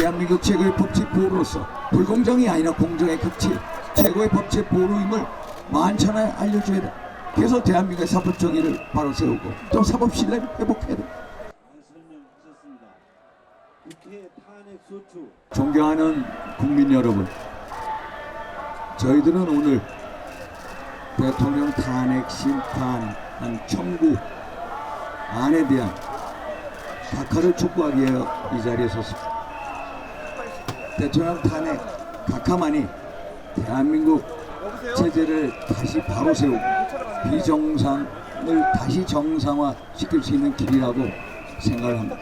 대한민국 최고의 법치 보루로서 불공정이 아니라 공정의 극치 최고의 법치 보루임을 만천하에 알려줘야 돼. 그래서 대한민국의 사법 정의를 바로 세우고 또 사법 신뢰를 회복해야 돼. 존경하는 국민 여러분, 저희들은 오늘 대통령 탄핵 심판 청구 안에 대한 각하를 촉구하기 위해 이 자리에 섰습니다. 대통령 탄핵 각하만이 대한민국 체제를 다시 바로 세우고 비정상을 다시 정상화 시킬 수 있는 길이라고 생각을 합니다.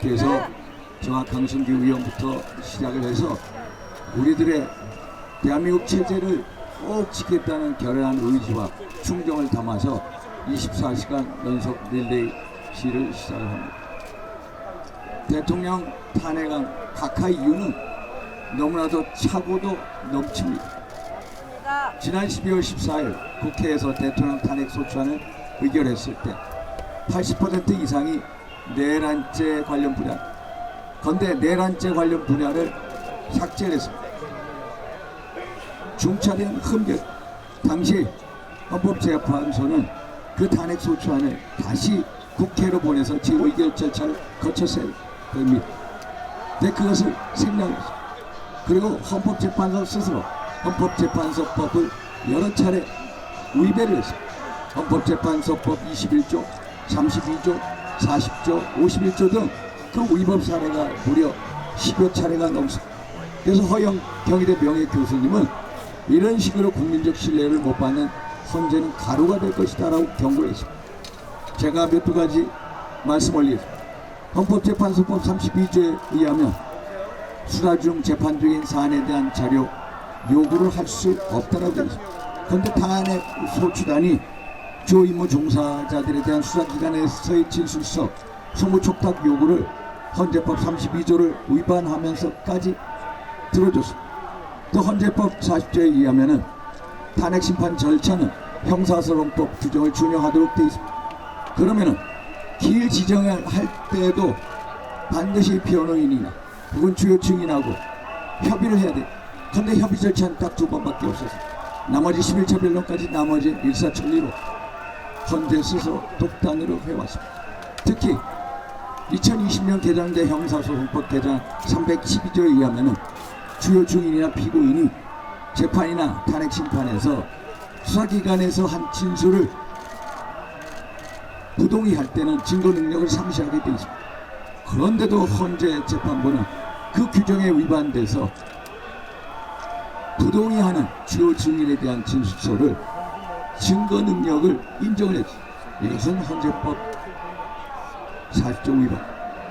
그래서 저와 강승규 의원부터 시작을 해서 우리들의 대한민국 체제를 꼭 지켰다는 결연한 의지와 충정을 담아서 24시간 연속 릴레이 시를 시작을 합니다. 대통령 탄핵안 각하의 이유는 너무나도 차고도 넘칩니다. 지난 12월 14일 국회에서 대통령 탄핵 소추안을 의결했을 때 80% 이상이 내란죄 관련 분야, 건대 내란죄 관련 분야를 삭제를 했습니다. 중차대한 흠결, 당시 헌법재판소는 그 탄핵 소추안을 다시 국회로 보내서 의결 절차를 거쳤어야 됩니다. 근데 그것을 생략했습니다. 그리고 헌법재판소 스스로 헌법재판소법을 여러 차례 위배를 했습니다. 헌법재판소법 21조, 32조, 40조, 51조 등 그 위법 사례가 무려 10여 차례가 넘습니다. 그래서 허영 경희대 명예교수님은 이런 식으로 국민적 신뢰를 못 받는 헌재는 가루가 될 것이다 라고 경고를 했습니다. 제가 몇 두 가지 말씀 올리겠습니다. 헌법재판소법 32조에 의하면 수사 중 재판 중인 사안에 대한 자료 요구를 할 수 없다라고 되어 있습니다. 그런데 탄핵 소추단이 주요 임무 종사자들에 대한 수사기관에서의 진술서, 소무촉탁 요구를 헌재법 32조를 위반하면서까지 들어줬습니다. 또 헌재법 40조에 의하면 탄핵 심판 절차는 형사소송법 규정을 준용하도록 되어 있습니다. 그러면은 기일 지정을 할 때에도 반드시 변호인이나 혹은 주요 증인하고 협의를 해야 돼. 그런데 협의 절차는 딱 2번밖에 없어서 나머지 11차 변론까지 나머지 일사천리로 헌재 스스로 독단으로 해왔습니다. 특히 2020년 개정된 형사소송법 개정 312조에 의하면 주요 증인이나 피고인이 재판이나 탄핵 심판에서 수사기관에서 한 진술을 부동의할 때는 증거 능력을 상실하게 되어 있습니다. 그런데도 헌재 재판부는 그 규정에 위반돼서 부동의하는 주요 증인에 대한 진술서를 증거 능력을 인정을 했습니다. 이것은 헌재법 40조 위반.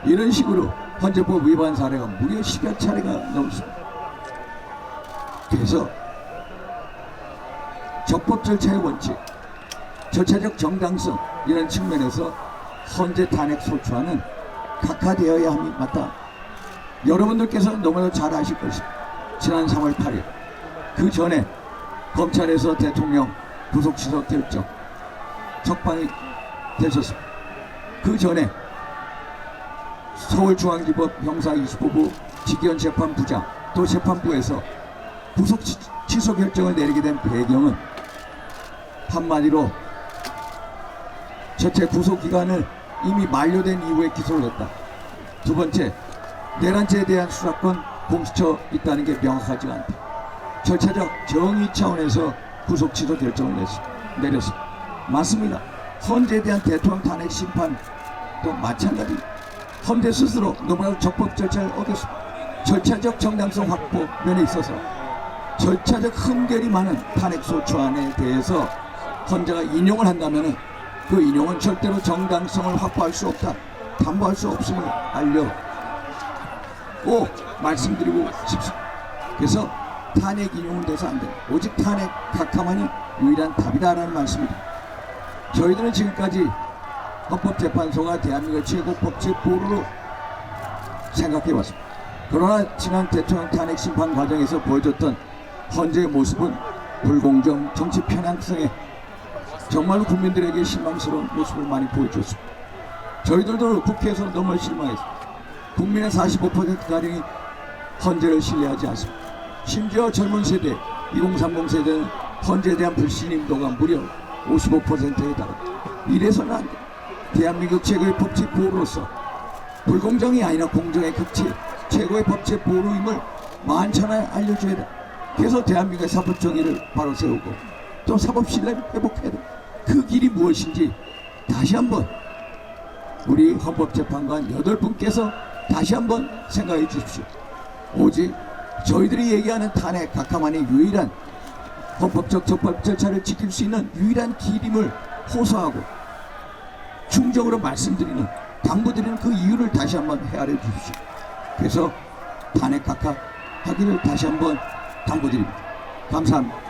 이런 식으로 헌재법 위반 사례가 무려 10여 차례가 넘습니다. 그래서 적법 절차의 원칙, 절차적 정당성 이런 측면에서 헌재 탄핵 소추안은 각하되어야 함이 맞다. 여러분들께서 너무나 잘 아실 것입니다. 지난 3월 8일 그 전에 검찰에서 대통령 구속 취소 결정 적방이 되셨습니다. 그 전에 서울중앙지법 형사 25부 직위원재판부장 또 재판부에서 구속 취소 결정을 내리게 된 배경은 한마디로 첫째, 구속기간을 이미 만료된 이후에 기소를 했다. 두 번째, 내란죄에 대한 수사권 공수처 있다는 게 명확하지가 않다. 절차적 정의 차원에서 구속 취소 결정을 내렸습니다. 맞습니다. 헌재에 대한 대통령 탄핵 심판도 마찬가지입니다. 헌재 스스로 너무나도 적법 절차를 어겼습니다. 절차적 정당성 확보 면에 있어서 절차적 흠결이 많은 탄핵 소추안에 대해서 헌재가 인용을 한다면 그 인용은 절대로 정당성을 확보할 수 없다, 담보할 수 없음을 알려 꼭 말씀드리고 싶습니다. 그래서 탄핵 인용은 돼서 안 됩니다. 오직 탄핵 각하만이 유일한 답이다라는 말씀입니다. 저희들은 지금까지 헌법재판소가 대한민국 최고 법치 보루로 생각해왔습니다. 그러나 지난 대통령 탄핵 심판 과정에서 보여줬던 헌재의 모습은 불공정, 정치 편향성에 정말로 국민들에게 실망스러운 모습을 많이 보여줬습니다. 저희들도 국회에서 너무 실망했습니다. 국민의 45%가량이 헌재를 신뢰하지 않습니다. 심지어 젊은 세대 2030 세대는 헌재에 대한 불신임도가 무려 55%에 달합니다. 이래서는 안 돼. 대한민국 최고의 법치 보호로서 불공정이 아니라 공정의 극치 최고의 법치 보호임을 만천하에 알려줘야 돼. 그래서 대한민국의 사법 정의를 바로 세우고 또 사법 신뢰를 회복해야 돼. 그 길이 무엇인지 다시 한번 우리 헌법재판관 8분께서 다시 한번 생각해 주십시오. 오직 저희들이 얘기하는 탄핵 각하만의 유일한 헌법적 적법 절차를 지킬 수 있는 유일한 길임을 호소하고 충정으로 말씀드리는 당부드리는 그 이유를 다시 한번 헤아려 주십시오. 그래서 탄핵 각하 하기를 다시 한번 당부드립니다. 감사합니다.